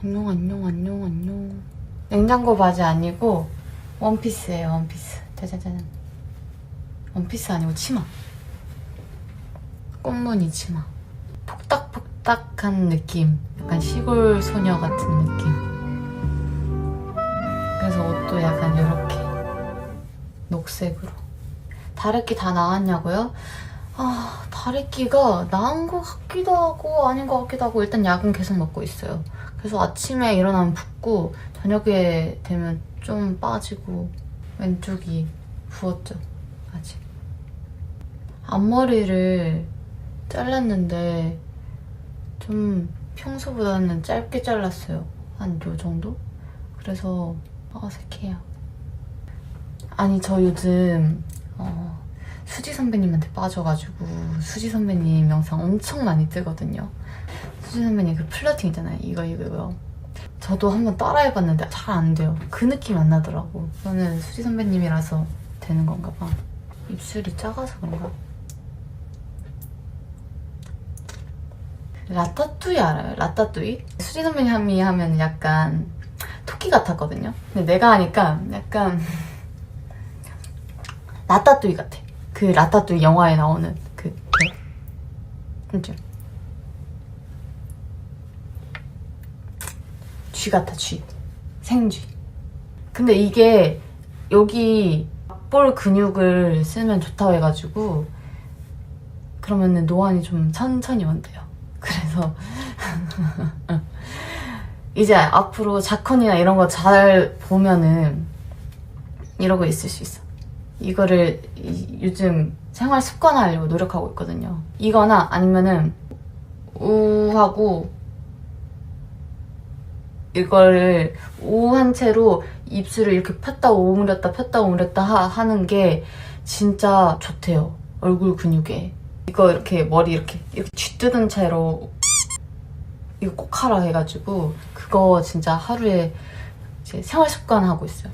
안녕 안녕 안녕 안녕. 냉장고 바지 아니고 원피스예요. 원피스. 짜자잔. 원피스 아니고 치마. 꽃무늬 치마. 폭닥폭닥한 느낌. 약간 시골 소녀 같은 느낌. 그래서 옷도 약간 이렇게 녹색으로. 다래끼 다 나왔냐고요? 아, 다래끼가 나은 것 같기도 하고 아닌 것 같기도 하고. 일단 약은 계속 먹고 있어요. 그래서 아침에 일어나면 붓고 저녁에 되면 좀 빠지고. 왼쪽이 부었죠, 아직. 앞머리를 잘랐는데 좀 평소보다는 짧게 잘랐어요. 한 요 정도? 그래서 어색해요. 아니, 저 요즘 수지 선배님한테 빠져가지고 수지 선배님 영상 엄청 많이 뜨거든요. 수지 선배님 그 플러팅 있잖아요. 이거. 저도 한번 따라해봤는데 잘 안 돼요. 그 느낌이 안 나더라고. 저는 수지 선배님이라서 되는 건가 봐. 입술이 작아서 그런가? 라따뚜이 알아요? 라따뚜이? 수지 선배님이 하면 약간 토끼 같았거든요. 근데 내가 하니까 약간 라따뚜이 같아. 그 라따뚜이 영화에 나오는 그 그죠? 쥐 같아, 쥐. 생쥐. 근데 이게 여기 볼 근육을 쓰면 좋다고 해가지고 그러면은 노안이 좀 천천히 온대요. 그래서 이제 앞으로 자컨이나 이런 거 잘 보면은 이러고 있을 수 있어. 이거를 요즘 생활 습관화하려고 노력하고 있거든요. 이거나 아니면은 우하고 이거를 우한 채로 입술을 이렇게 폈다 오므렸다 폈다 오므렸다 하는 게 진짜 좋대요. 얼굴 근육에. 이거 이렇게 머리 이렇게 쥐뜯은 채로 이거 꼭 하라 해가지고 그거 진짜 하루에 이제 생활 습관 하고 있어요.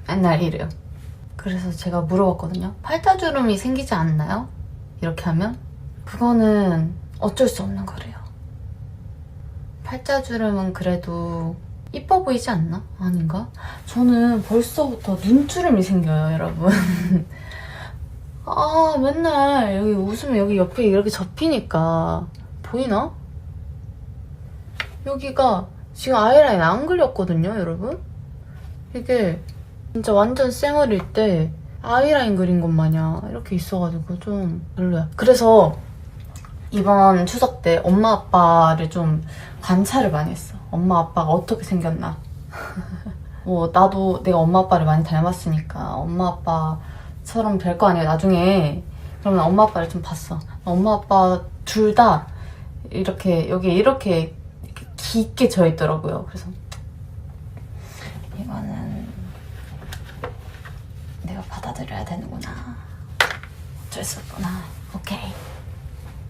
맨날 이래요. 그래서 제가 물어봤거든요. 팔자주름이 생기지 않나요? 이렇게 하면? 그거는 어쩔 수 없는 거래요. 팔자주름은 그래도 이뻐 보이지 않나? 아닌가? 저는 벌써부터 눈주름이 생겨요, 여러분. 아, 맨날 여기 웃으면 여기 옆에 이렇게 접히니까 보이나? 여기가 지금 아이라인 안 그렸거든요, 여러분? 이게 진짜 완전 쌩얼일 때 아이라인 그린 것 마냥 이렇게 있어가지고 좀 별로야. 그래서 이번 추석 때 엄마 아빠를 좀 관찰을 많이 했어. 엄마 아빠가 어떻게 생겼나. 나도 내가 엄마 아빠를 많이 닮았으니까 엄마 아빠처럼 될 거 아니야 나중에. 그러면 엄마 아빠를 좀 봤어. 엄마 아빠 둘 다 이렇게 여기 이렇게 깊게 져 있더라고요. 그래서 이거는 내가 받아들여야 되는구나. 어쩔 수 없구나. 오케이.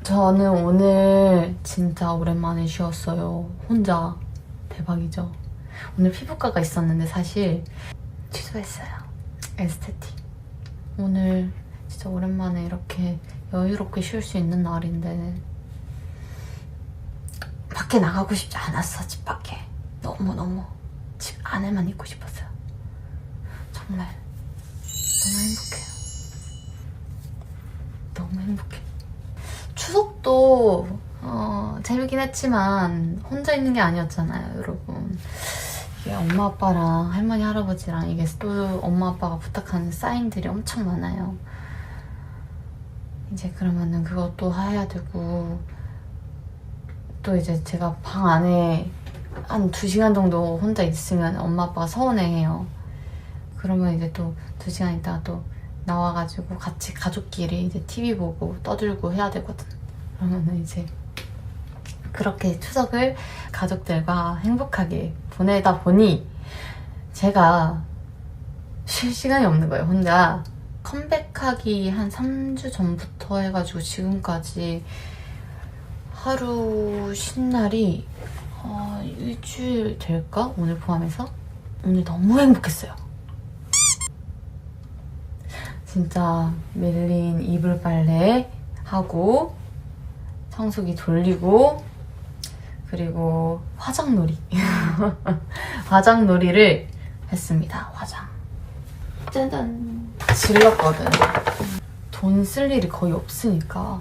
저는 오늘 진짜 오랜만에 쉬었어요. 혼자. 대박이죠. 오늘 피부과가 있었는데 사실 취소했어요. 에스테틱. 오늘 진짜 오랜만에 이렇게 여유롭게 쉴 수 있는 날인데 밖에 나가고 싶지 않았어. 집 밖에. 너무 집 안에만 있고 싶었어요. 정말 너무 행복해요. 너무 행복해. 추석도 재밌긴 했지만 혼자 있는 게 아니었잖아요, 여러분. 이게 엄마 아빠랑 할머니 할아버지랑 이게 또 엄마 아빠가 부탁하는 사인들이 엄청 많아요. 이제 그러면은 그것도 해야 되고 또 이제 제가 방 안에 한 2시간 정도 혼자 있으면 엄마 아빠가 서운해해요. 그러면 이제 또 2시간 있다가 또 나와가지고 같이 가족끼리 이제 TV 보고 떠들고 해야 되거든. 그러면은 이제 그렇게 추석을 가족들과 행복하게 보내다 보니 제가 쉴 시간이 없는 거예요, 혼자. 컴백하기 한 3주 전부터 해가지고 지금까지 하루 쉰 날이 일주일 될까? 오늘 포함해서? 오늘 너무 행복했어요. 진짜 밀린 이불 빨래 하고 청소기 돌리고 그리고 화장놀이. 화장놀이를 했습니다. 화장. 짜잔. 질렀거든. 돈 쓸 일이 거의 없으니까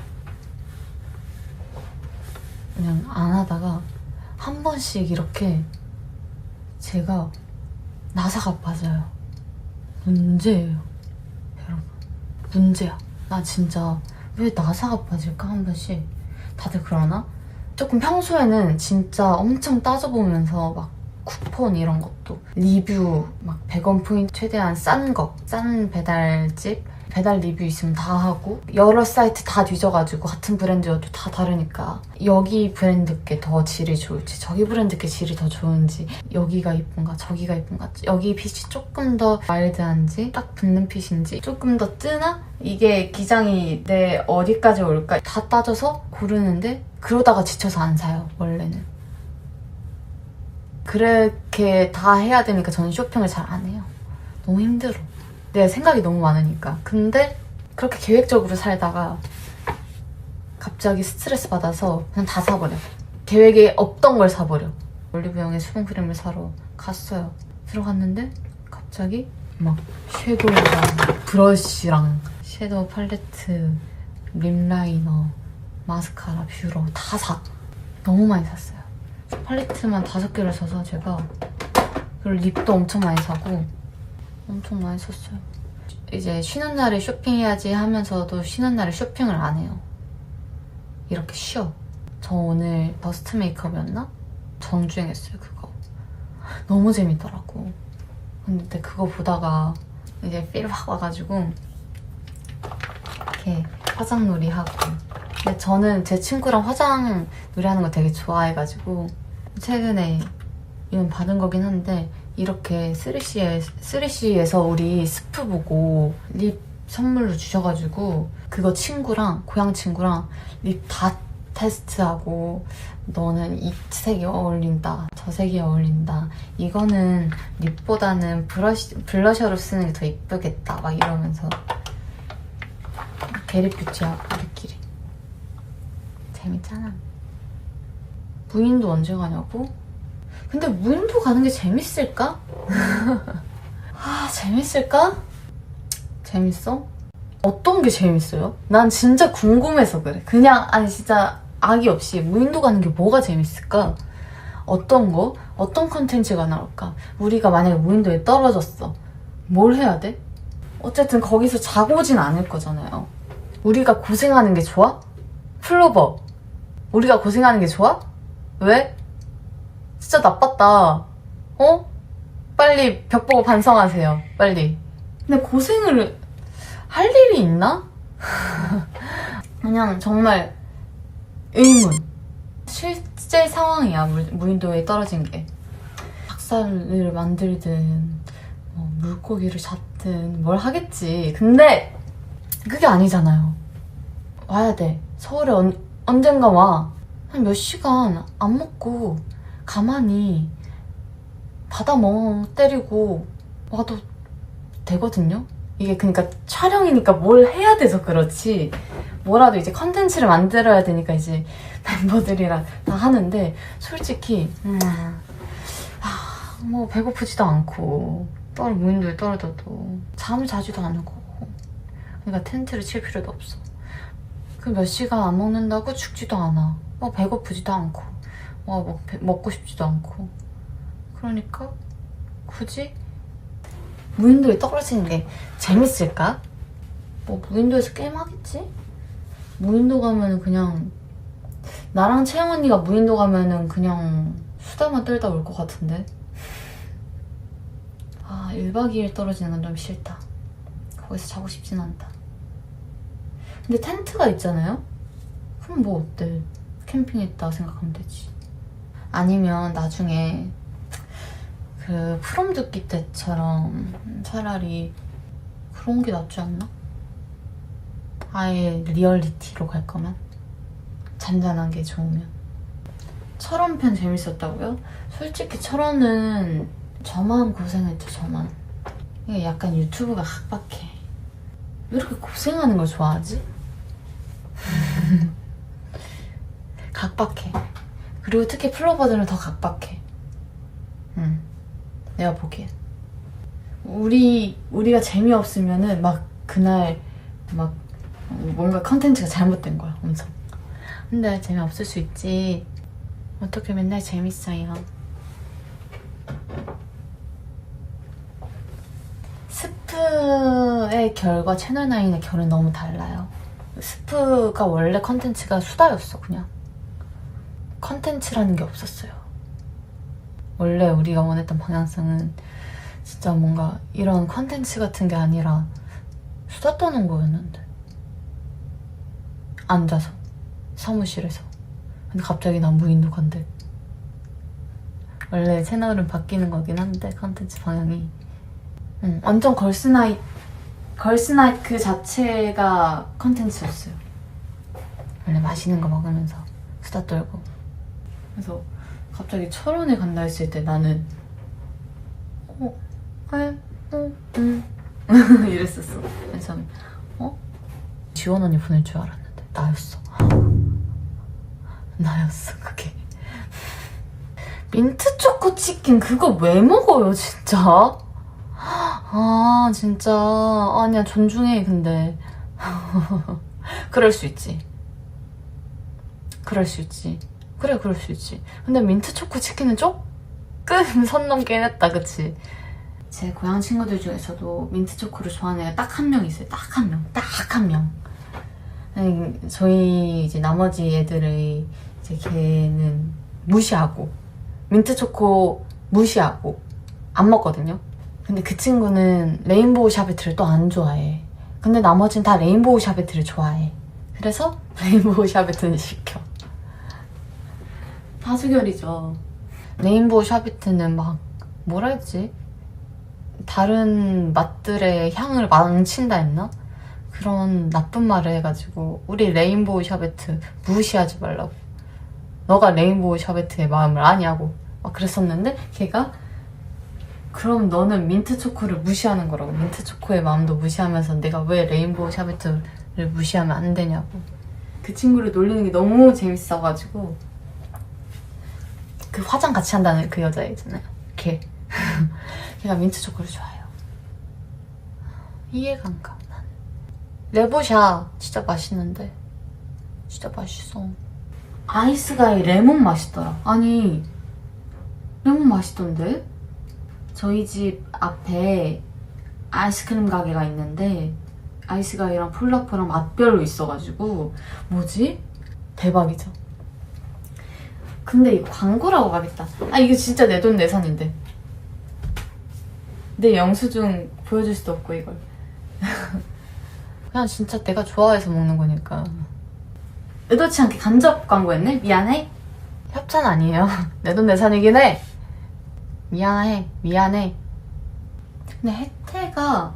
그냥 안 하다가 한 번씩 이렇게 제가 나사가 빠져요. 문제예요. 여러분. 문제야. 나 진짜 왜 나사가 빠질까 한 번씩. 다들 그러나? 조금 평소에는 진짜 엄청 따져보면서 막 쿠폰 이런 것도 리뷰 막 100원 포인트 최대한 싼 배달집 배달 리뷰 있으면 다 하고 여러 사이트 다 뒤져가지고 같은 브랜드여도 다 다르니까 여기 브랜드 게 더 질이 좋을지 저기 브랜드 게 질이 더 좋은지 여기가 이쁜가 저기가 이쁜가 여기 핏이 조금 더 마일드한지 딱 붙는 핏인지 조금 더 뜨나? 이게 기장이 내 어디까지 올까? 다 따져서 고르는데 그러다가 지쳐서 안 사요 원래는. 그렇게 다 해야 되니까 저는 쇼핑을 잘 안 해요. 너무 힘들어. 내 생각이 너무 많으니까. 근데 그렇게 계획적으로 살다가 갑자기 스트레스 받아서 그냥 다 사버려. 계획에 없던 걸 사버려. 올리브영에 수분크림을 사러 갔어요. 들어갔는데 갑자기 막 섀도우랑 브러쉬랑 섀도우 팔레트, 립라이너, 마스카라, 뷰러 다 사. 너무 많이 샀어요. 팔레트만 5개를 사서 제가. 그리고 립도 엄청 많이 사고 엄청 많이 샀어요. 이제 쉬는 날에 쇼핑해야지 하면서도 쉬는 날에 쇼핑을 안 해요. 이렇게 쉬어. 저 오늘 버스트 메이크업이었나? 정주행했어요 그거. 너무 재밌더라고. 근데 그거 보다가 이제 필 확 와가지고 이렇게 화장놀이 하고. 근데 저는 제 친구랑 화장놀이 하는 거 되게 좋아해가지고 최근에 이건 받은 거긴 한데 이렇게 3CE에서 우리 스프 보고 립 선물로 주셔가지고 그거 친구랑 고향 친구랑 립 다 테스트하고 너는 이 색이 어울린다 저 색이 어울린다 이거는 립보다는 블러셔로 쓰는 게 더 이쁘겠다 막 이러면서 게리뷰티하고 우리끼리 재밌잖아. 무인도 언제 가냐고? 근데 무인도 가는 게 재밌을까? 아 재밌을까? 재밌어? 어떤 게 재밌어요? 난 진짜 궁금해서 그래. 그냥 아니 진짜 악의 없이 무인도 가는 게 뭐가 재밌을까? 어떤 거? 어떤 컨텐츠가 나올까? 우리가 만약에 무인도에 떨어졌어. 뭘 해야 돼? 어쨌든 거기서 자고 오진 않을 거잖아요. 우리가 고생하는 게 좋아? 플로버 우리가 고생하는 게 좋아? 왜? 진짜 나빴다. 어? 빨리 벽 보고 반성하세요. 빨리. 근데 고생을 할 일이 있나? 그냥 정말 의문. 실제 상황이야. 무인도에 떨어진 게. 닭살을 만들든 물고기를 잡든 뭘 하겠지. 근데 그게 아니잖아요. 와야 돼. 서울에 언젠가 와. 한 몇 시간 안 먹고 가만히 바다 멍 때리고 와도 되거든요? 이게 그러니까 촬영이니까 뭘 해야 돼서 그렇지 뭐라도 이제 컨텐츠를 만들어야 되니까 이제 멤버들이랑 다 하는데 솔직히 뭐 배고프지도 않고 무인도에 떨어져도 잠을 자지도 않을 거고 그러니까 텐트를 칠 필요도 없어. 그 몇 시간 안 먹는다고 죽지도 않아. 배고프지도 않고 먹고 싶지도 않고 그러니까 굳이 무인도에 떨어지는 게 재밌을까? 무인도에서 게임하겠지? 무인도 가면은 그냥 나랑 채영 언니가 무인도 가면은 그냥 수다만 떨다 올 것 같은데 1박 2일 떨어지는 건 좀 싫다. 거기서 자고 싶진 않다. 근데 텐트가 있잖아요? 그럼 뭐 어때? 캠핑했다 생각하면 되지. 아니면 나중에 그 프롬 듣기 때처럼 차라리 그런 게 낫지 않나? 아예 리얼리티로 갈 거면? 잔잔한 게 좋으면. 철원 편 재밌었다고요? 솔직히 철원은 저만 고생했죠. 저만. 이게 약간 유튜브가 각박해. 왜 이렇게 고생하는 걸 좋아하지? 각박해. 그리고 특히 플로버들은 더 각박해. 내가 보기엔. 우리가 재미없으면은 막 그날 막 뭔가 컨텐츠가 잘못된 거야, 엄청. 근데 재미없을 수 있지. 어떻게 맨날 재밌어요. 스프의 결과 채널9의 결은 너무 달라요. 스프가 원래 컨텐츠가 수다였어, 그냥. 컨텐츠라는 게 없었어요. 원래 우리가 원했던 방향성은 진짜 뭔가 이런 컨텐츠 같은 게 아니라 수다 떠는 거였는데. 앉아서 사무실에서. 근데 갑자기 난 무인도간대. 원래 채널은 바뀌는 거긴 한데 컨텐츠 방향이 완전 걸스나잇 그 자체가 컨텐츠였어요. 원래 맛있는 거 먹으면서 수다 떨고. 그래서 갑자기 철원에 간다 했을 때 나는 이랬었어. 그래서 지원 언니 보낼 줄 알았는데 나였어. 나였어 그게. 민트 초코 치킨 그거 왜 먹어요 진짜? 아 진짜 아니야 존중해. 근데 그럴 수 있지. 그럴 수 있지. 그래 그럴 수 있지. 근데 민트 초코 치킨은 조금 선 넘긴 했다. 그치? 제 고향 친구들 중에서도 민트 초코를 좋아하는 애가 딱 한 명 있어요. 딱 한 명. 아니, 저희 이제 나머지 애들의 이제 걔는 무시하고 민트 초코 무시하고 안 먹거든요. 근데 그 친구는 레인보우 샤베트를 또 안 좋아해. 근데 나머지는 다 레인보우 샤베트를 좋아해. 그래서 레인보우 샤베트는 시켜. 다수결이죠. 레인보우 샤베트는 막 뭐라 했지? 다른 맛들의 향을 망친다 했나? 그런 나쁜 말을 해가지고 우리 레인보우 샤베트 무시하지 말라고. 너가 레인보우 샤베트의 마음을 아냐고 막 그랬었는데 걔가 그럼 너는 민트 초코를 무시하는 거라고. 민트 초코의 마음도 무시하면서 내가 왜 레인보우 샤베트를 무시하면 안 되냐고. 그 친구를 놀리는 게 너무 재밌어가지고. 그 화장 같이 한다는 그 여자 있잖아요. 걔. 걔가 민트 초코를 좋아해요. 이해가 안 가. 난. 레보샤 진짜 맛있는데. 진짜 맛있어. 아이스가이 레몬 맛있더라. 아니 레몬 맛있던데? 저희 집 앞에 아이스크림 가게가 있는데 아이스가이랑 폴라프랑 맛별로 있어가지고 뭐지? 대박이죠. 근데 이거 광고라고 가겠다. 아 이거 진짜 내 돈 내산인데 내 영수증 보여줄 수도 없고 이걸 그냥 진짜 내가 좋아해서 먹는 거니까. 의도치 않게 간접 광고였네? 미안해? 협찬 아니에요. 내 돈 내산이긴 해. 미안해. 근데 혜태가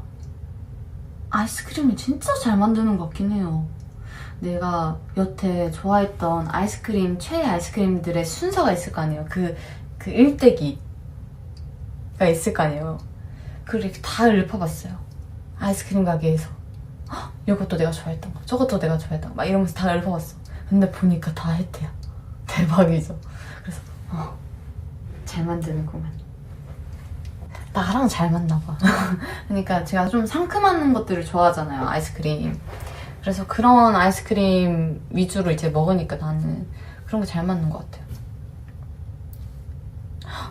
아이스크림을 진짜 잘 만드는 것 같긴 해요. 내가 여태 좋아했던 아이스크림, 최애 아이스크림들의 순서가 있을 거 아니에요. 그 일대기가 있을 거 아니에요. 그걸 다 읊어봤어요. 아이스크림 가게에서. 헉, 이것도 내가 좋아했던 거, 저것도 내가 좋아했던 거 막 이러면서 다 읊어봤어. 근데 보니까 다 혜태야. 대박이죠. 그래서 잘 만드는구만. 나랑 잘 맞나봐. 그러니까 제가 좀 상큼한 것들을 좋아하잖아요, 아이스크림. 그래서 그런 아이스크림 위주로 이제 먹으니까 나는 그런 거 잘 맞는 것 같아요.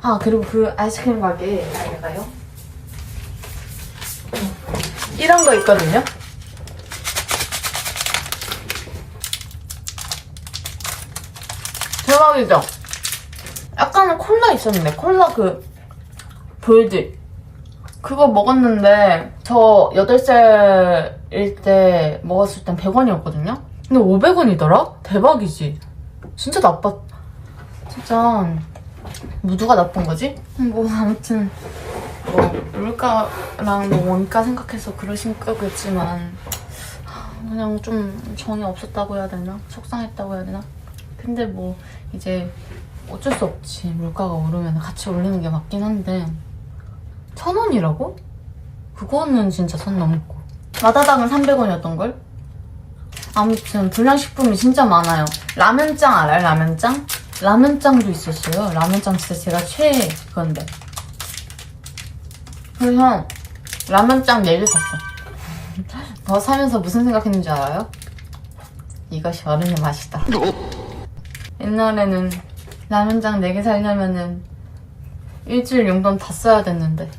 아 그리고 그 아이스크림 가게에 가요? 이런 거 있거든요? 대박이죠? 약간은 콜라 있었는데 콜라 그 볼드 그거 먹었는데 저 8살일 때 먹었을 땐 100원이었거든요? 근데 500원이더라? 대박이지? 진짜 진짜 뭐 누가 나쁜 거지? 뭐 아무튼 뭐 물가랑 뭐 원가 생각해서 그러신 거겠지만 그냥 좀 정이 없었다고 해야 되나? 속상했다고 해야 되나? 근데 뭐 이제 어쩔 수 없지. 물가가 오르면 같이 오르는 게 맞긴 한데 1,000원이라고? 그거는 진짜 선 넘고. 마다당은 300원이었던걸? 아무튼 불량식품이 진짜 많아요. 라면짱 알아요? 라면짱? 라면장도 있었어요. 라면장 진짜 제가 최애 그건데. 그래서 라면장 4개 샀어. 더 사면서 무슨 생각했는지 알아요? 이것이 어른의 맛이다. 옛날에는 라면장 4개 살려면은 일주일 용돈 다 써야 됐는데,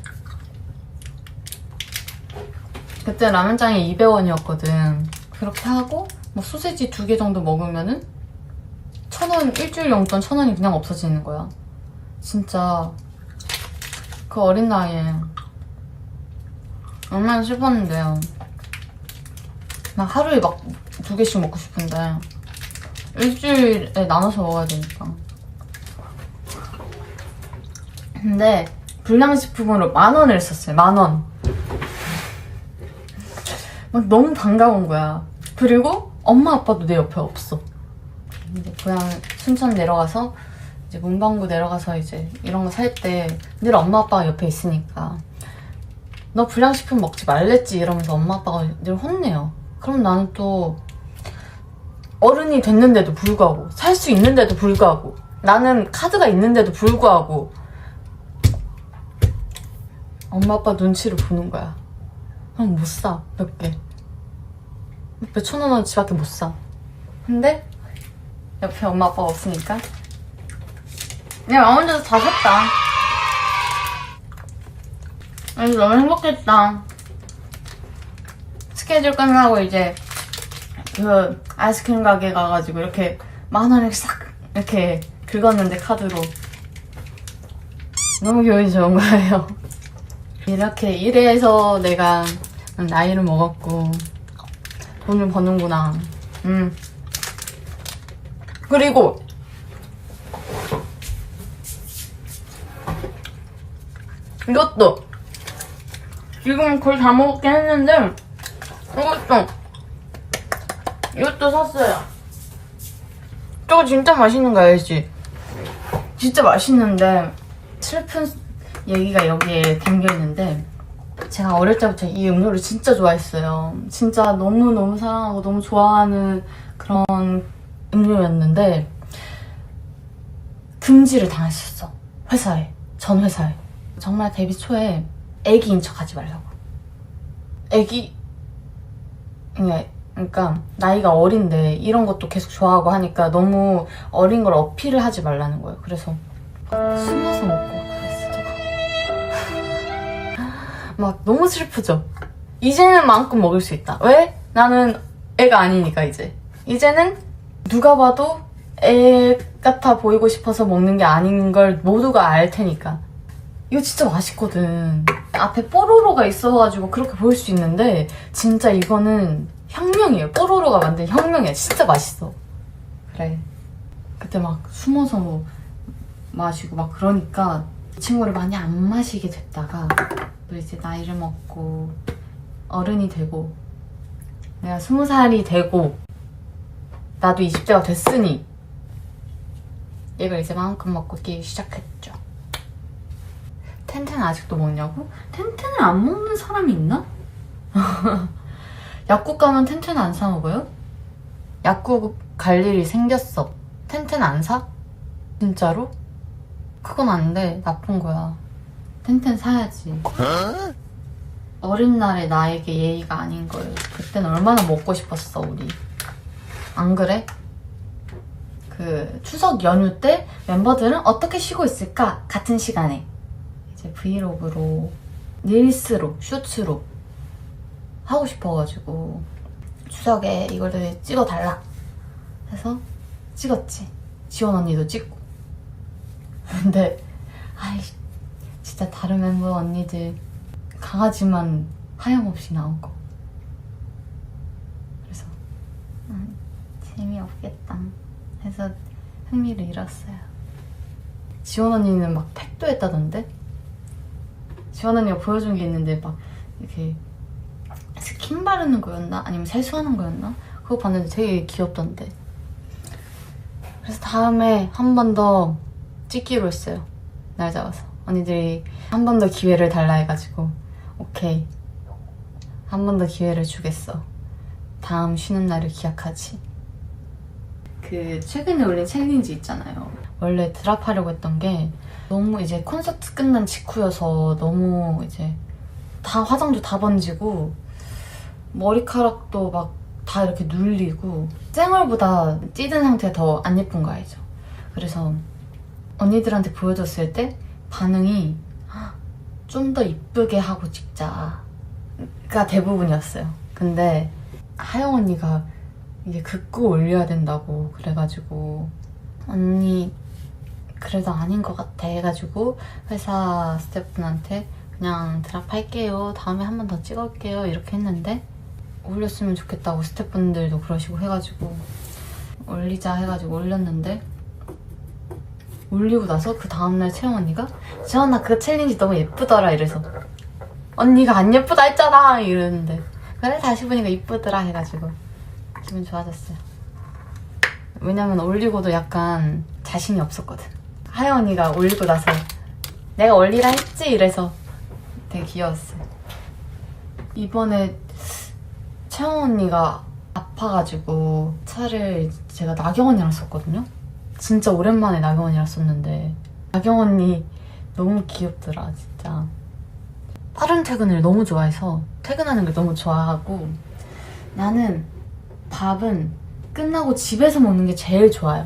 그때 라면장이 200원이었거든. 그렇게 하고 뭐 소세지 2개 정도 먹으면은 1,000원, 일주일 용돈 1,000원이 그냥 없어지는 거야. 진짜 그 어린 나이에 얼마나 슬펐는데요. 막 하루에 막 2개씩 먹고 싶은데 일주일에 나눠서 먹어야 되니까. 근데 불량식품으로 10,000원을 썼어요. 10,000원. 막 너무 반가운 거야. 그리고 엄마 아빠도 내 옆에 없어. 이제 고향 순천 내려가서 이제 문방구 내려가서 이제 이런 거 살 때 늘 엄마 아빠가 옆에 있으니까 너 불량식품 먹지 말랬지 이러면서 엄마 아빠가 늘 혼내요. 그럼 나는 또 어른이 됐는데도 불구하고, 살 수 있는데도 불구하고, 나는 카드가 있는데도 불구하고 엄마 아빠 눈치를 보는 거야. 그럼 못 사. 몇 개. 몇천 원어치밖에 못 사. 근데 옆에 엄마 아빠가 없으니까 그냥 나 혼자서 다 샀다. 그래서 너무 행복했다. 스케줄 끝나고 이제 그 아이스크림 가게 가가지고 이렇게 10,000원을 싹 이렇게 긁었는데 카드로 너무 기분이 좋은 거예요. 이렇게 이래서 내가 나이를 먹었고 돈을 버는구나. 그리고 이것도 지금 거의 다 먹었긴 했는데 이것도 샀어요. 저거 진짜 맛있는 거 알지? 진짜 맛있는데 슬픈 얘기가 여기에 담겨있는데, 제가 어릴 때부터 이 음료를 진짜 좋아했어요. 진짜 너무너무 사랑하고 너무 좋아하는 그런 음료였는데 금지를 당했었어. 회사에. 전 회사에. 정말 데뷔 초에 애기인 척 하지 말라고. 애기, 그러니까 나이가 어린데 이런 것도 계속 좋아하고 하니까 너무 어린 걸 어필을 하지 말라는 거예요. 그래서 숨어서 먹고 그랬어, 제가. 막 너무 슬프죠? 이제는 마음껏 먹을 수 있다. 왜? 나는 애가 아니니까 이제는 누가 봐도 애 같아 보이고 싶어서 먹는 게 아닌 걸 모두가 알 테니까. 이거 진짜 맛있거든. 앞에 뽀로로가 있어가지고 그렇게 보일 수 있는데 진짜 이거는 혁명이에요. 뽀로로가 만든 혁명이야. 진짜 맛있어. 그래. 그때 막 숨어서 뭐 마시고 막 그러니까 친구를 많이 안 마시게 됐다가 또 이제 나이를 먹고 어른이 되고 내가 20살이 되고 나도 20대가 됐으니 이걸 이제 마음껏 먹고 끼기 시작했죠. 텐텐 아직도 먹냐고? 텐텐을 안 먹는 사람이 있나? 약국 가면 텐텐 안 사 먹어요? 약국 갈 일이 생겼어. 텐텐 안 사? 진짜로? 그건 안 돼. 나쁜 거야. 텐텐 사야지. 어린 날에 나에게 예의가 아닌 거예요. 그때는 얼마나 먹고 싶었어, 우리. 안 그래? 그 추석 연휴 때 멤버들은 어떻게 쉬고 있을까? 같은 시간에 이제 브이로그로, 릴스로, 쇼츠로 하고 싶어가지고 추석에 이거를 찍어달라 해서 찍었지. 지원 언니도 찍고. 근데 아이 진짜 다른 멤버 언니들 강아지만 하염없이 나온 거. 그래서 재미없겠다 해서 흥미를 잃었어요. 지원 언니는 막 팩도 했다던데? 지원 언니가 보여준 게 있는데 막 이렇게 스킨 바르는 거였나? 아니면 세수하는 거였나? 그거 봤는데 되게 귀엽던데. 그래서 다음에 한 번 더 찍기로 했어요. 날 잡아서. 언니들이 한 번 더 기회를 달라 해가지고 오케이. 한 번 더 기회를 주겠어. 다음 쉬는 날을 기약하지. 그 그 최근에 올린 챌린지 있잖아요. 원래 드랍하려고 했던 게 너무 이제 콘서트 끝난 직후여서 너무 이제 다 화장도 다 번지고 머리카락도 막 다 이렇게 눌리고 생얼보다 찌든 상태가 더 안 예쁜 거 알죠? 그래서 언니들한테 보여줬을 때 반응이 좀 더 이쁘게 하고 찍자가 대부분이었어요. 근데 하영 언니가 이게 긋고 올려야 된다고 그래가지고 언니 그래도 아닌 것 같아 해가지고 회사 스태프분한테 그냥 드랍할게요. 다음에 한 번 더 찍을게요. 이렇게 했는데 올렸으면 좋겠다고 스태프분들도 그러시고 해가지고 올리자 해가지고 올렸는데 올리고 나서 그 다음날 채영 언니가 지원아 그 챌린지 너무 예쁘더라 이래서 언니가 안 예쁘다 했잖아 이러는데 그래 다시 보니까 이쁘더라 해가지고 기분 좋아졌어요. 왜냐면 올리고도 약간 자신이 없었거든. 하영 언니가 올리고 나서 내가 올리라 했지 이래서 되게 귀여웠어요. 이번에 채영 언니가 아파가지고 차를 제가 나경 언니랑 썼거든요. 진짜 오랜만에 나경 언니랑 썼는데 나경 언니 너무 귀엽더라 진짜. 빠른 퇴근을 너무 좋아해서 퇴근하는 걸 너무 좋아하고 나는 밥은 끝나고 집에서 먹는 게 제일 좋아요.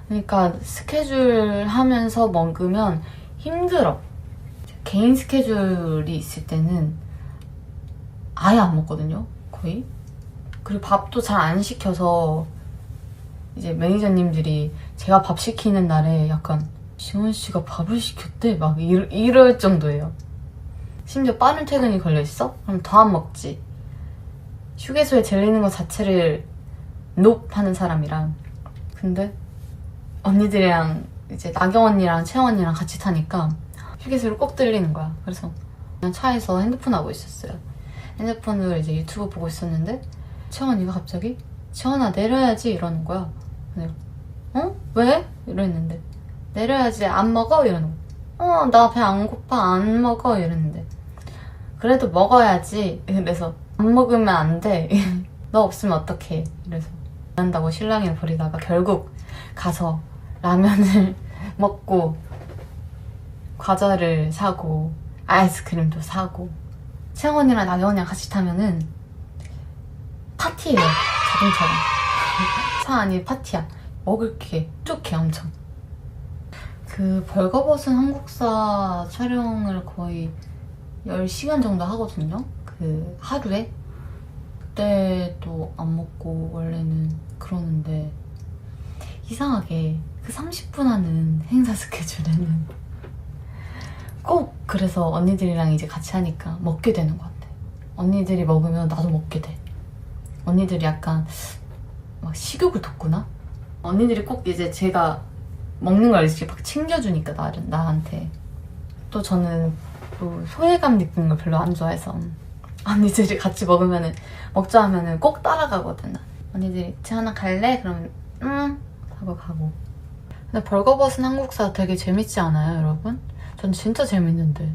그러니까 스케줄 하면서 먹으면 힘들어. 개인 스케줄이 있을 때는 아예 안 먹거든요, 거의. 그리고 밥도 잘 안 시켜서 이제 매니저님들이 제가 밥 시키는 날에 약간 지원 씨가 밥을 시켰대? 막 이럴 정도예요. 심지어 빠른 퇴근이 걸려있어? 그럼 더 안 먹지. 휴게소에 들리는 것 자체를 높 하는 사람이랑. 근데 언니들이랑 이제 나경 언니랑 채영 언니랑 같이 타니까 휴게소를 꼭 들리는 거야. 그래서 그냥 차에서 핸드폰 하고 있었어요. 핸드폰으로 이제 유튜브 보고 있었는데 채영 언니가 갑자기 지원아 내려야지 이러는 거야. 내가 어? 왜? 이랬는데 내려야지 안 먹어? 이러는 거야. 나 배 안 고파 안 먹어 이랬는데 그래도 먹어야지. 그래서 안 먹으면 안 돼. 너 없으면 어떡해. 이래서 안 한다고 실랑이를 벌이다가 결국 가서 라면을 먹고 과자를 사고 아이스크림도 사고. 채영 언니랑 나경 언니랑 같이 타면은 파티예요. 자동차가. 차 안이 파티야. 먹을 게 쭉 엄청. 그 벌거벗은 한국사 촬영을 거의 10시간 정도 하거든요. 그 하루에. 그때도 안 먹고 원래는 그러는데 이상하게 그 30분 하는 행사 스케줄에는 꼭 그래서 언니들이랑 이제 같이 하니까 먹게 되는 것 같아. 언니들이 먹으면 나도 먹게 돼. 언니들이 약간 막 식욕을 돋구나? 언니들이 꼭 이제 제가 먹는 걸 이렇게 막 챙겨주니까 나한테. 또 저는 또 소외감 느끼는 걸 별로 안 좋아해서 언니들이 같이 먹자 하면은 꼭 따라가거든. 언니들이 지원아 갈래? 그러면 응 하고 가고. 근데 벌거벗은 한국사 되게 재밌지 않아요 여러분? 전 진짜 재밌는데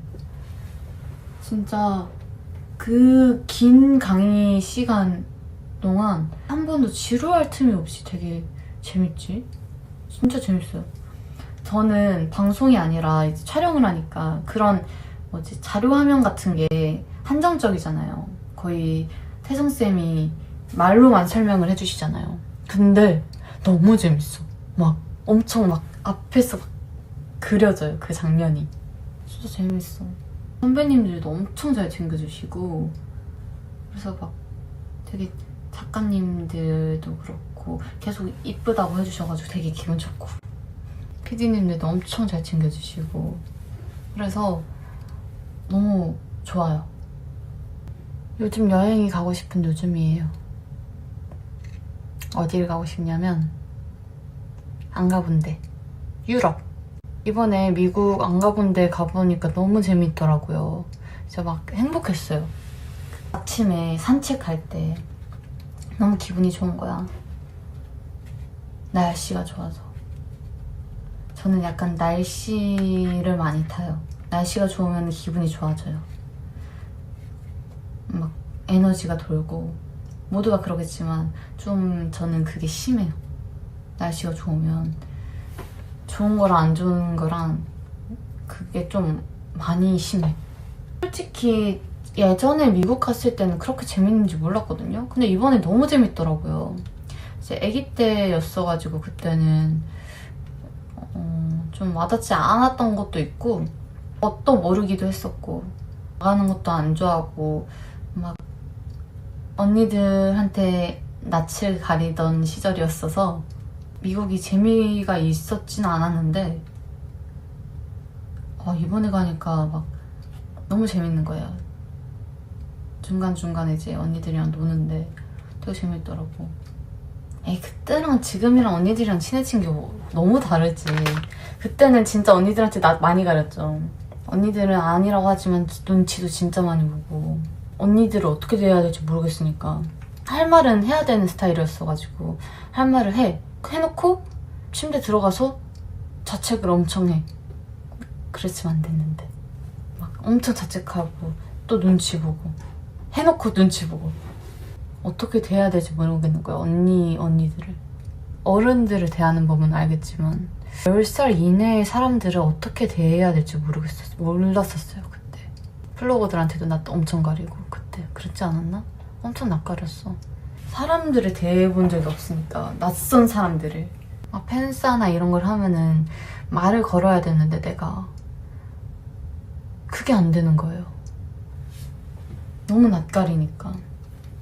진짜 그 긴 강의 시간 동안 한 번도 지루할 틈이 없이 되게 재밌지? 진짜 재밌어요. 저는 방송이 아니라 이제 촬영을 하니까 그런 자료 화면 같은 게 한정적이잖아요. 거의 태성쌤이 말로만 설명을 해주시잖아요. 근데 너무 재밌어. 막 엄청 막 앞에서 막 그려져요 그 장면이. 진짜 재밌어. 선배님들도 엄청 잘 챙겨주시고 그래서 막 되게 작가님들도 그렇고 계속 이쁘다고 해주셔가지고 되게 기분 좋고 PD님들도 엄청 잘 챙겨주시고 그래서 너무 좋아요. 요즘 여행이 가고 싶은 요즘이에요. 어디를 가고 싶냐면 안 가본 데 유럽. 이번에 미국 안 가본 데 가보니까 너무 재밌더라고요. 진짜 막 행복했어요. 아침에 산책할 때 너무 기분이 좋은 거야. 날씨가 좋아서. 저는 약간 날씨를 많이 타요. 날씨가 좋으면 기분이 좋아져요. 막 에너지가 돌고 모두가 그러겠지만 좀 저는 그게 심해요. 날씨가 좋으면 좋은 거랑 안 좋은 거랑 그게 좀 많이 심해. 솔직히 예전에 미국 갔을 때는 그렇게 재밌는지 몰랐거든요. 근데 이번에 너무 재밌더라고요. 이제 아기 때였어가지고 그때는 좀 와닿지 않았던 것도 있고 뭣도 모르기도 했었고 나가는 것도 안 좋아하고 막 언니들한테 낯을 가리던 시절이었어서 미국이 재미가 있었지는 않았는데 이번에 가니까 막 너무 재밌는 거예요. 중간중간에 이제 언니들이랑 노는데 되게 재밌더라고. 그때랑 지금이랑 언니들이랑 친해진 게 너무 다르지. 그때는 진짜 언니들한테 낯 많이 가렸죠. 언니들은 아니라고 하지만 눈치도 진짜 많이 보고 언니들을 어떻게 대해야 될지 모르겠으니까 할 말은 해야 되는 스타일이었어가지고 할 말을 해놓고 침대 들어가서 자책을 엄청 해. 그랬으면 안 됐는데 막 엄청 자책하고 또 눈치 보고 해놓고 눈치 보고 어떻게 대해야 될지 모르겠는 거야. 언니들을. 어른들을 대하는 법은 알겠지만 10살 이내의 사람들을 어떻게 대해야 될지 몰랐었어요. 그때 플로거들한테도 나 엄청 가리고 그때 그랬지 않았나? 엄청 낯가렸어. 사람들을 대해본 적이 없으니까 낯선 사람들을 막 팬싸나 이런 걸 하면은 말을 걸어야 되는데 내가 그게 안 되는 거예요. 너무 낯가리니까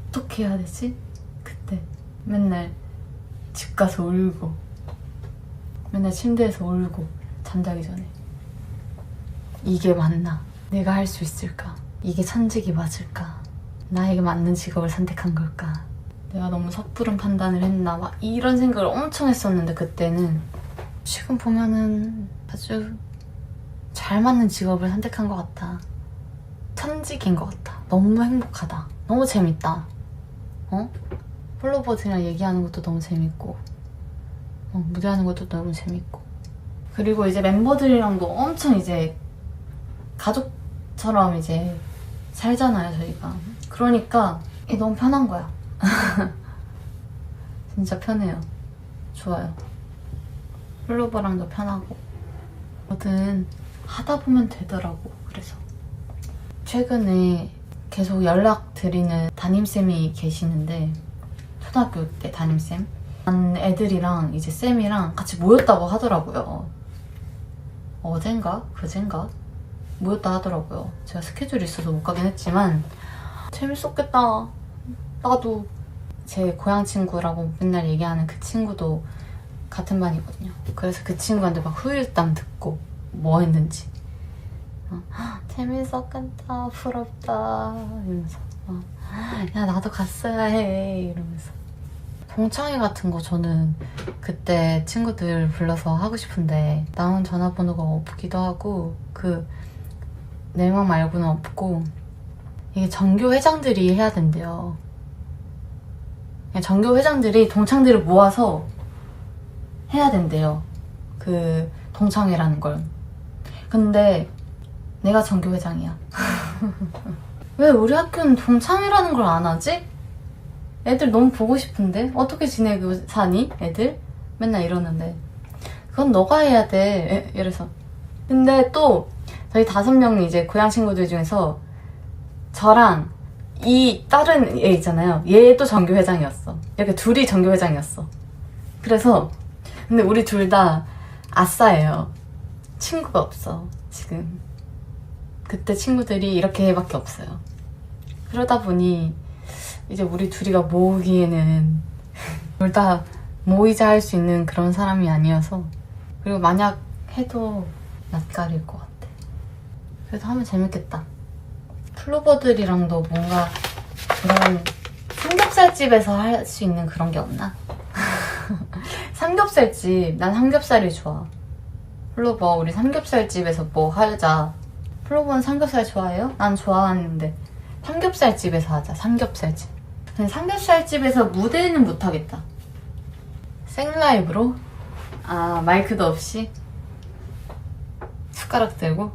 어떻게 해야 되지? 그때 맨날 집 가서 울고 맨날 침대에서 울고 잠자기 전에 이게 맞나? 내가 할 수 있을까? 이게 천직이 맞을까? 나에게 맞는 직업을 선택한 걸까? 내가 너무 섣부른 판단을 했나? 막 이런 생각을 엄청 했었는데 그때는 지금 보면은 아주 잘 맞는 직업을 선택한 것 같아. 천직인 것 같아. 너무 행복하다. 너무 재밌다. 플로버들이랑 얘기하는 것도 너무 재밌고 무대하는 것도 너무 재밌고 그리고 이제 멤버들이랑도 엄청 이제 가족처럼 이제 살잖아요 저희가. 그러니까 이게 너무 편한 거야. 진짜 편해요. 좋아요. 플로버랑도 편하고 뭐든 하다 보면 되더라고. 그래서 최근에 계속 연락드리는 담임쌤이 계시는데 초등학교 때 담임쌤 애들이랑 이제 쌤이랑 같이 모였다고 하더라고요. 어젠가? 그젠가? 모였다 하더라고요. 제가 스케줄이 있어서 못 가긴 했지만 재밌었겠다. 나도 제 고향 친구라고 맨날 얘기하는 그 친구도 같은 반이거든요. 그래서 그 친구한테 막 후일담 듣고 뭐 했는지 재밌었겠다, 부럽다 이러면서 야 나도 갔어야 해 이러면서 동창회 같은 거 저는 그때 친구들 불러서 하고 싶은데 나온 전화번호가 없기도 하고 그 4명 말고는 없고 이게 전교 회장들이 해야 된대요. 전교 회장들이 동창들을 모아서 해야 된대요. 그 동창회라는 걸. 근데 내가 전교 회장이야. 왜 우리 학교는 동창회라는 걸 안 하지? 애들 너무 보고 싶은데 어떻게 지내고 사니? 애들? 맨날 이러는데 그건 너가 해야 돼. 이래서 근데 또 저희 5명이 이제 고향 친구들 중에서 저랑 이 다른 얘 있잖아요. 얘도 전교 회장이었어. 이렇게 둘이 전교 회장이었어. 그래서 근데 우리 둘 다 아싸예요. 친구가 없어 지금. 그때 친구들이 이렇게밖에 없어요. 그러다 보니 이제 우리 둘이가 모으기에는 둘 다 모이자 할 수 있는 그런 사람이 아니어서 그리고 만약 해도 낯가릴 것 같아. 그래도 하면 재밌겠다. 플로버들이랑도 뭔가 그런 삼겹살집에서 할 수 있는 그런 게 없나? 삼겹살집, 난 삼겹살이 좋아. 플로버 우리 삼겹살집에서 뭐 하자. 플로버는 삼겹살 좋아해요? 난 좋아하는데 삼겹살집에서 하자. 삼겹살집. 근데 삼겹살집에서 무대는 못하겠다. 생라이브로? 마이크도 없이? 숟가락 들고?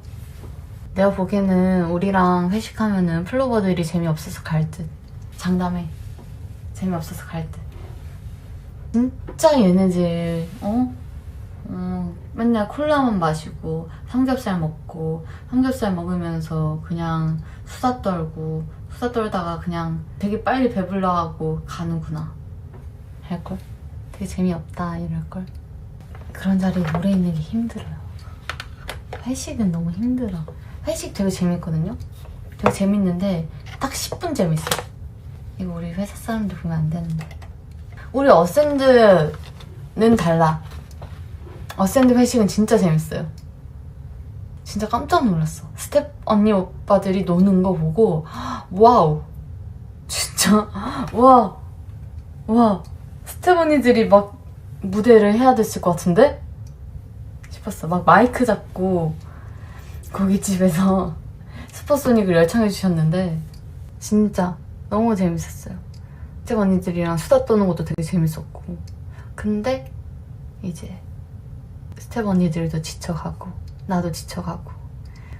내가 보기에는 우리랑 회식하면은 플로버들이 재미없어서 갈 듯. 장담해. 재미없어서 갈 때. 진짜 얘네들 맨날 콜라만 마시고 삼겹살 먹고 삼겹살 먹으면서 그냥 수다 떨다가 그냥 되게 빨리 배불러하고 가는구나 할걸? 되게 재미없다 이럴걸? 그런 자리에 오래 있는 게 힘들어요. 회식은 너무 힘들어. 회식 되게 재밌거든요? 되게 재밌는데 딱 10분 재밌어. 이거 우리 회사 사람들 보면 안 되는데. 우리 어센드는 달라. 어센드 회식은 진짜 재밌어요. 진짜 깜짝 놀랐어. 스텝 언니 오빠들이 노는 거 보고 와우 진짜 와 스텝 언니들이 막 무대를 해야 됐을 것 같은데? 싶었어. 막 마이크 잡고 거기 집에서 슈퍼소닉을 열창해 주셨는데 진짜 너무 재밌었어요. 스텝 언니들이랑 수다 떠는 것도 되게 재밌었고 근데 이제 스텝 언니들도 지쳐가고 나도 지쳐가고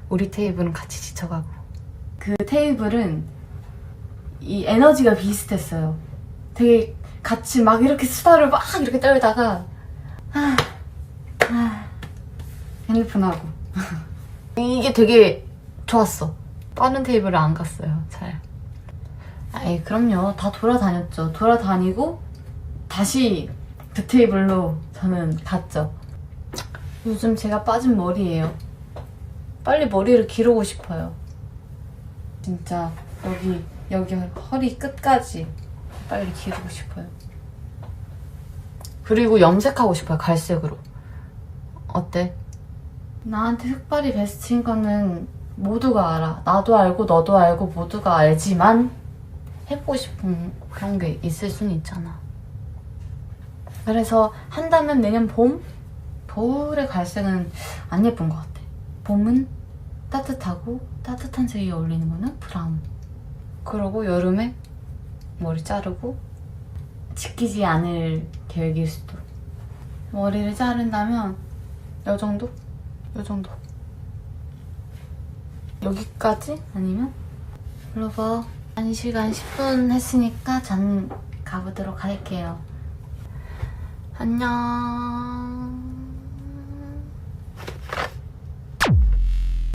우리 테이블은 같이 지쳐가고 그 테이블은 이 에너지가 비슷했어요. 되게 같이 막 이렇게 수다를 막 이렇게 떨다가 핸드폰 하고 이게 되게 좋았어. 다른 테이블을 안 갔어요. 잘. 아이 그럼요. 다 돌아다녔죠. 돌아다니고 다시 그 테이블로 저는 갔죠. 요즘 제가 빠진 머리예요. 빨리 머리를 기르고 싶어요. 진짜 여기 허리 끝까지 빨리 기르고 싶어요. 그리고 염색하고 싶어요. 갈색으로. 어때? 나한테 흑발이 베스트인 거는 모두가 알아. 나도 알고 너도 알고 모두가 알지만 해보고 싶은 그런 게 있을 수는 있잖아. 그래서 한다면 내년 봄? 겨울의 갈색은 안 예쁜 것 같아. 봄은 따뜻하고 따뜻한 색이 어울리는 거는 브라운. 그러고 여름에 머리 자르고 지키지 않을 계획일 수도. 머리를 자른다면 요 정도? 요 정도. 여기까지? 아니면? 여러분 1시간 10분 했으니까 전 가보도록 할게요. 안녕.